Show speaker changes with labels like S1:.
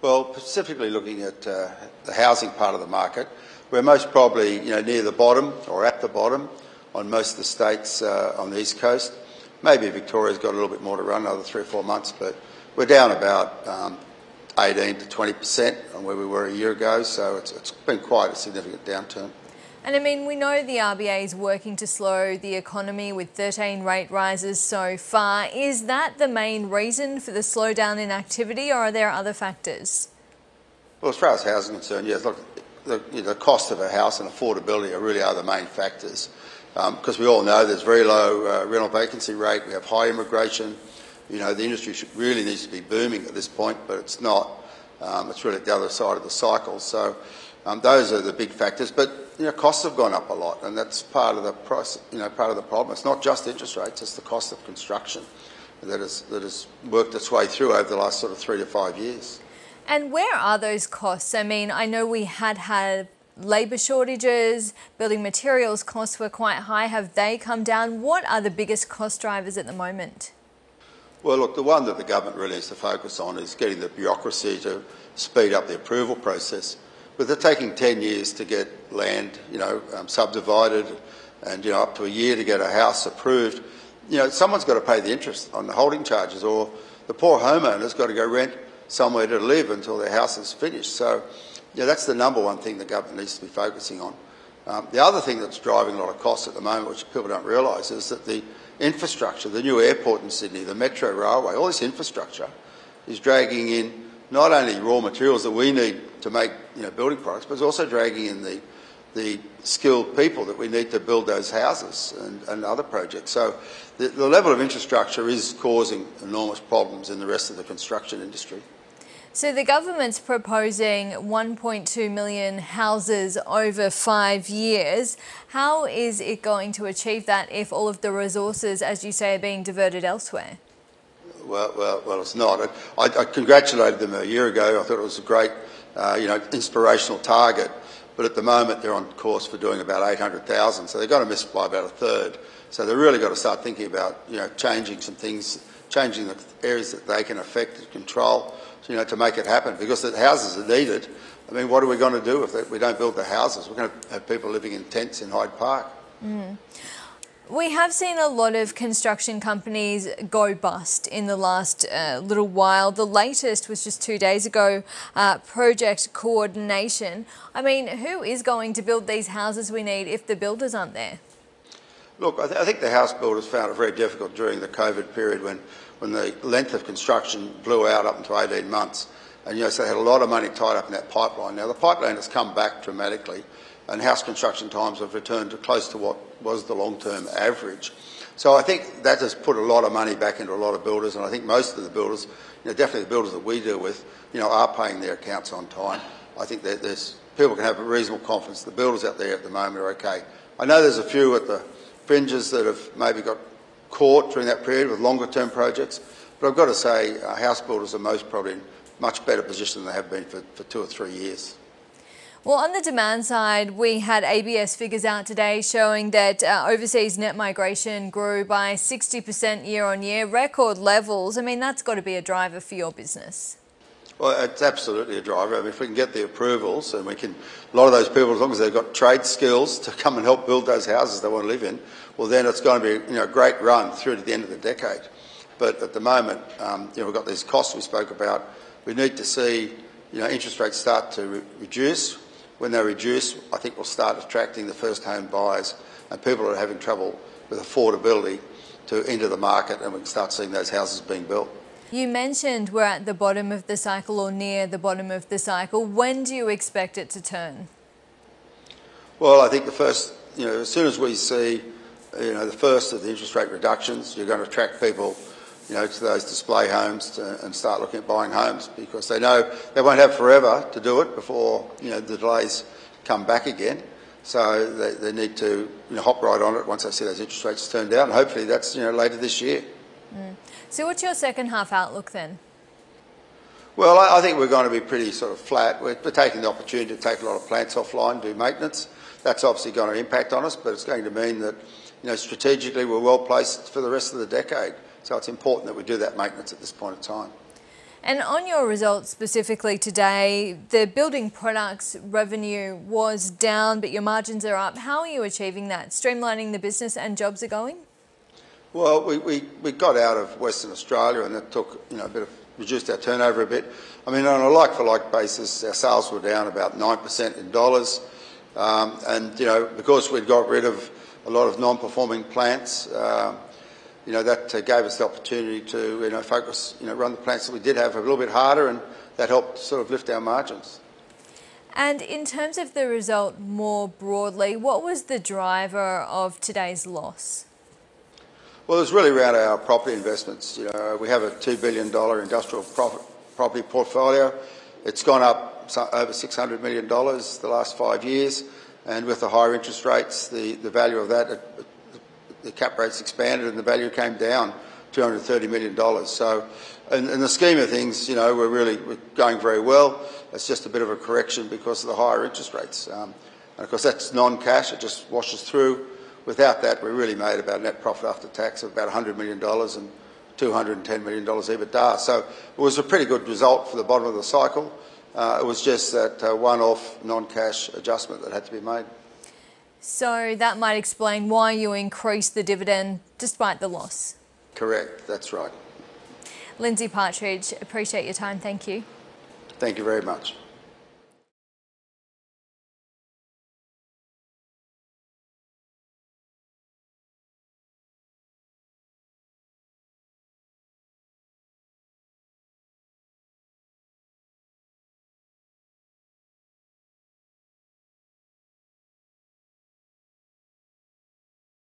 S1: Well, specifically looking at the housing part of the market, we're most probably near the bottom or at the bottom on most of the states on the East Coast. Maybe Victoria's got a little bit more to run, another 3 or 4 months, but we're down about 18 to 20% on where we were a year ago, so it's been quite a significant downturn.
S2: And I mean, we know the RBA is working to slow the economy with 13 rate rises so far. Is that the main reason for the slowdown in activity, or are there other factors?
S1: Well, as far as housing is concerned, yes, look, the cost of a house and affordability really are the main factors. Because we all know there's very low rental vacancy rate, we have high immigration. The industry really needs to be booming at this point, but it's not. It's really at the other side of the cycle. So those are the big factors. But costs have gone up a lot, and that's part of the price. Part of the problem. It's not just interest rates; it's the cost of construction that has worked its way through over the last sort of 3 to 5 years.
S2: And where are those costs? I mean, I know we had labour shortages, building materials costs were quite high. Have they come down? What are the biggest cost drivers at the moment?
S1: Well, look, the one that the government really needs to focus on is getting the bureaucracy to speed up the approval process. But they're taking 10 years to get land, subdivided, and up to a year to get a house approved. Someone's got to pay the interest on the holding charges, or the poor homeowner's got to go rent somewhere to live until their house is finished. So, that's the number one thing the government needs to be focusing on. The other thing that's driving a lot of costs at the moment, which people don't realise, is that the infrastructure, the new airport in Sydney, the metro railway, all this infrastructure is dragging in not only raw materials that we need to make building products, but it's also dragging in the skilled people that we need to build those houses and other projects. So the level of infrastructure is causing enormous problems in the rest of the construction industry.
S2: So the government's proposing 1.2 million houses over 5 years. How is it going to achieve that if all of the resources, as you say, are being diverted elsewhere?
S1: Well, it's not. I congratulated them a year ago. I thought it was a great, inspirational target. But at the moment, they're on course for doing about 800,000. So they've got to miss by about a third. So they've really got to start thinking about, changing some things, changing the areas that they can affect and control, to make it happen. Because the houses are needed. I mean, what are we going to do if we don't build the houses? We're going to have people living in tents in Hyde Park.
S2: We have seen a lot of construction companies go bust in the last little while. The latest was just 2 days ago, Project Coordination. I mean, who is going to build these houses we need if the builders aren't there?
S1: Look, I think the house builders found it very difficult during the COVID period when the length of construction blew out up until 18 months. And, so they had a lot of money tied up in that pipeline. Now, the pipeline has come back dramatically, and house construction times have returned to close to what was the long-term average. So I think that has put a lot of money back into a lot of builders, and I think most of the builders, definitely the builders that we deal with, are paying their accounts on time. I think that people can have a reasonable confidence the builders out there at the moment are okay. I know there's a few at the fringes that have maybe got caught during that period with longer-term projects, but I've got to say house builders are most probably in much better position than they have been for 2 or 3 years.
S2: Well, on the demand side, we had ABS figures out today showing that overseas net migration grew by 60% year on year, record levels. I mean, that's got to be a driver for your business.
S1: Well, it's absolutely a driver. I mean, if we can get the approvals and a lot of those people, as long as they've got trade skills to come and help build those houses they want to live in, well, then it's going to be a great run through to the end of the decade. But at the moment, we've got these costs we spoke about. We need to see interest rates start to reduce. When they reduce, I think we'll start attracting the first home buyers and people that are having trouble with affordability to enter the market, and we can start seeing those houses being built.
S2: You mentioned we're at the bottom of the cycle or near the bottom of the cycle. When do you expect it to turn? Well,
S1: I think the first, as soon as we see, the first of the interest rate reductions, you're going to attract people to those display homes and start looking at buying homes, because they know they won't have forever to do it before the delays come back again. So they need to hop right on it once they see those interest rates turn down. And hopefully that's later this year.
S2: So what's your second half outlook then?
S1: Well, I think we're going to be pretty sort of flat. We're taking the opportunity to take a lot of plants offline, do maintenance. That's obviously going to impact on us, but it's going to mean that strategically we're well placed for the rest of the decade. So it's important that we do that maintenance at this point in time.
S2: And on your results specifically today, the building products revenue was down, but your margins are up. How are you achieving that? Streamlining the business and jobs are going?
S1: Well, we got out of Western Australia, and that took reduced our turnover a bit. I mean, on a like-for-like basis, our sales were down about 9% in dollars, and because we'd got rid of a lot of non-performing plants, that gave us the opportunity to focus, run the plants that we did have a little bit harder, and that helped sort of lift our margins.
S2: And in terms of the result more broadly, what was the driver of today's loss?
S1: Well, it was really around our property investments. We have a $2 billion industrial property portfolio. It's gone up over $600 million the last 5 years, and with the higher interest rates, the value of that, the cap rates expanded and the value came down $230 million. So in the scheme of things, we're going very well. It's just a bit of a correction because of the higher interest rates. And of course, that's non-cash. It just washes through. Without that, we really made about net profit after tax of about $100 million and $210 million EBITDA. So it was a pretty good result for the bottom of the cycle. It was just that one-off non-cash adjustment that had to be made.
S2: So that might explain why you increased the dividend despite the loss.
S1: Correct, that's right.
S2: Lindsay Partridge, appreciate your time. Thank you.
S1: Thank you very much.